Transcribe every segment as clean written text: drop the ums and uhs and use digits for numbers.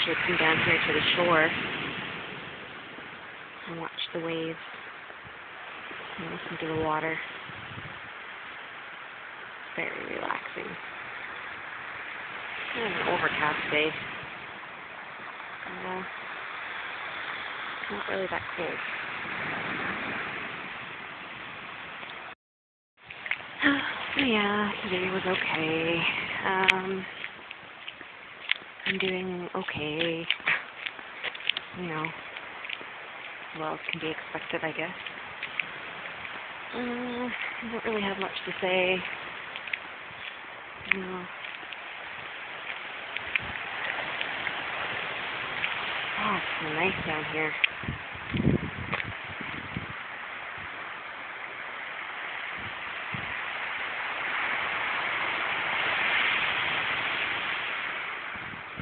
actually come down here to the shore and watch the waves and listen to the water. Very relaxing. And an overcast day. Not really that cold. Yeah, today was okay. I'm doing okay. You know, well as can be expected, I guess. I don't really have much to say. No. Oh, it's so nice down here.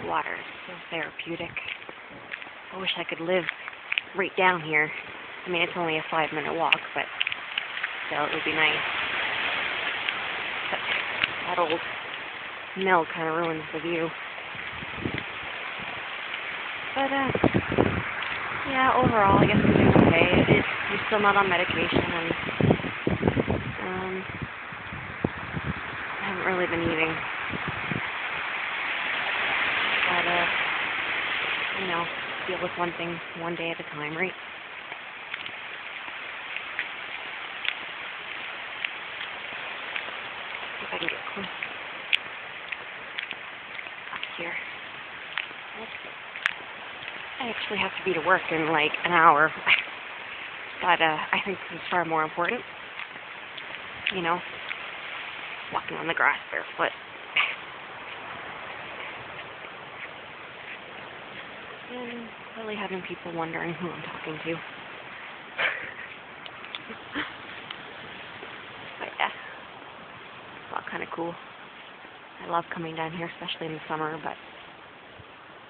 The water is so therapeutic. I wish I could live right down here. I mean, it's only a 5-minute walk, but still, it would be nice. But that old mill kind of ruins the view. But, yeah, overall, I guess I'm doing okay. I'm still not on medication, and I haven't really been eating. But, you know, deal with one thing one day at a time, right? See if I can get close up here. I actually have to be to work in like an hour, but I think this is far more important. You know, walking on the grass barefoot. And really having people wondering who I'm talking to. But yeah, it's all kind of cool. I love coming down here, especially in the summer, but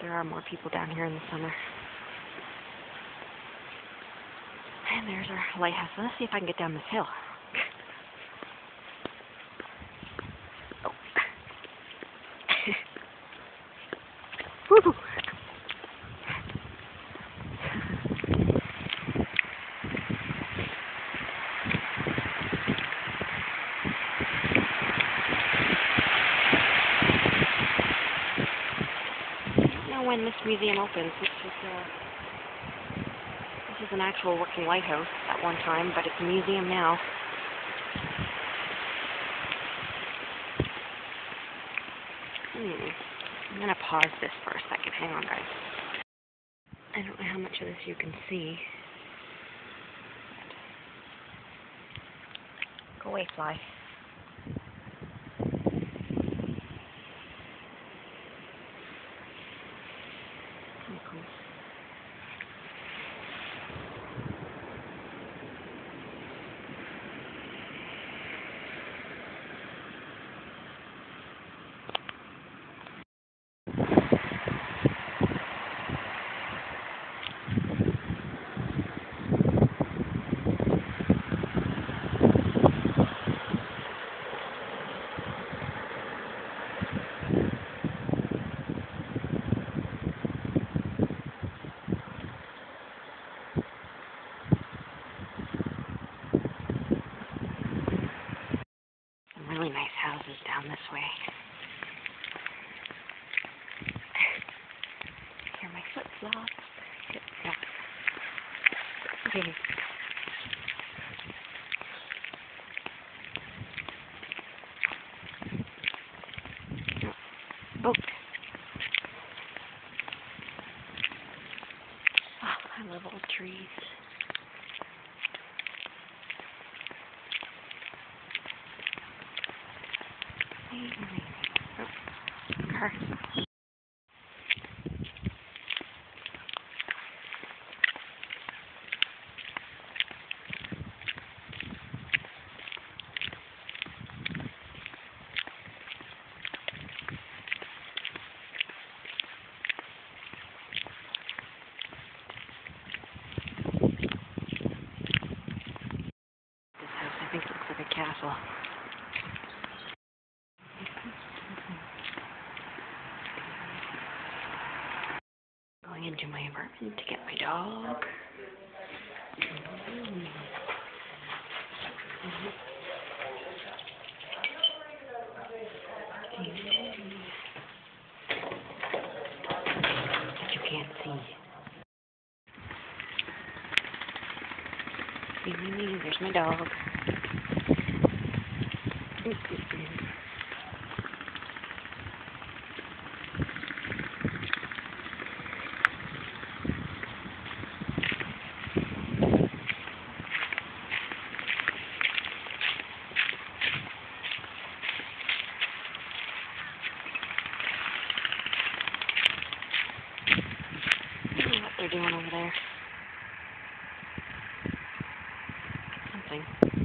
there are more people down here in the summer. And there's our lighthouse. So let's see if I can get down this hill. Oh. Woo! When this museum opens. This is an actual working lighthouse at one time, but it's a museum now. I'm gonna pause this for a second. Hang on, guys. I don't know how much of this you can see. Go away, fly. Really nice houses down this way. Here are my flip-flops. Okay. Oh. I love old trees. Oh, car. I think it looks like a castle. going into my apartment to get my dog. But you can't see. There's my dog. What they're doing over there. Something.